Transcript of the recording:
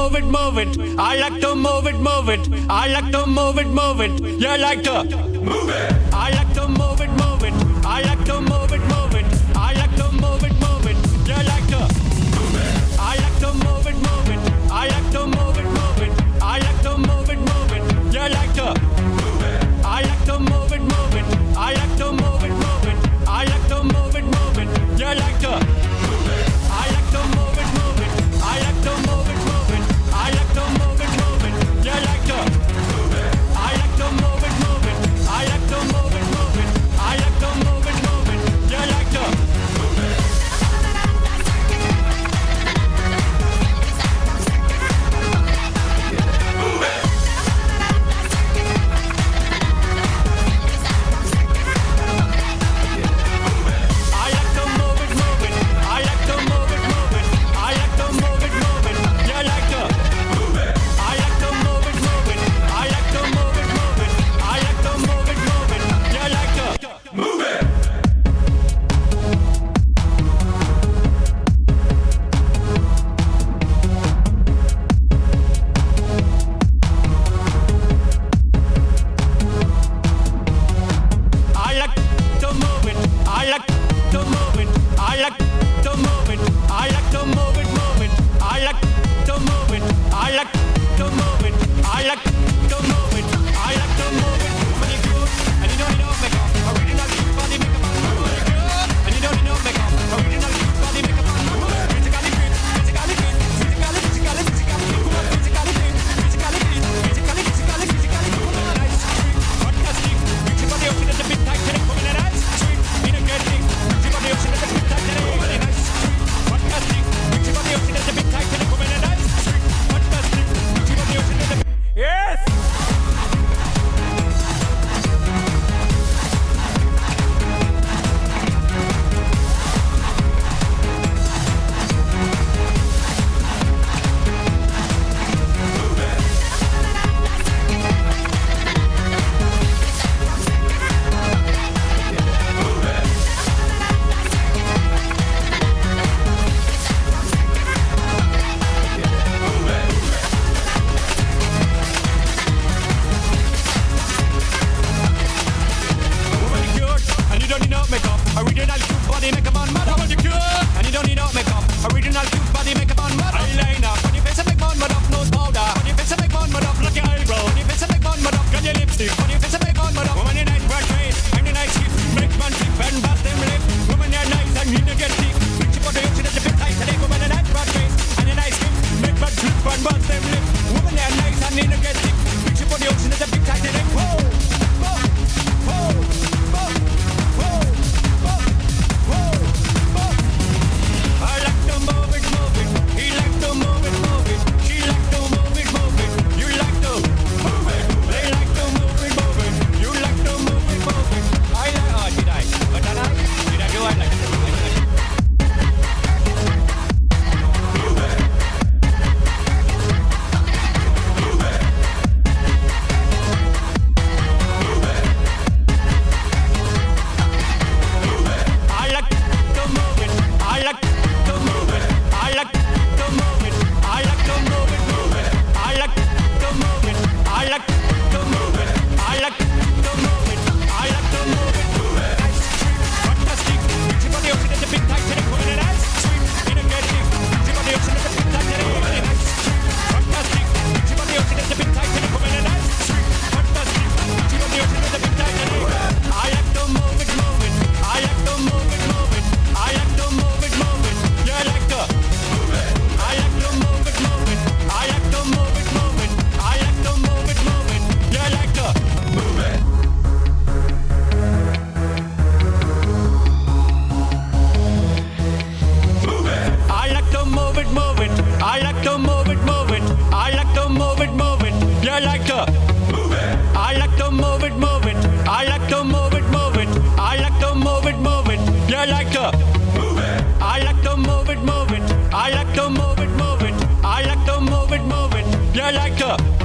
move it, move it. I like to move it, move it. I like to move it, move it. You like to move it. I like to move it, move it. I like to move it, move it. I like to move it, move it. You like to move it. I like to move it, move it. I like to move it, move it. I like to move it, move it. You like to move it. I like to move it, move it. I like to move it, move it. I like to move it, move it. You like to move it. I like to move it, move it. I like to move it, move it. I like to move it, move it. You like to move it. I like to move it, move it. I like to move it, move it. I like to move it, move it. You like to move it. I like to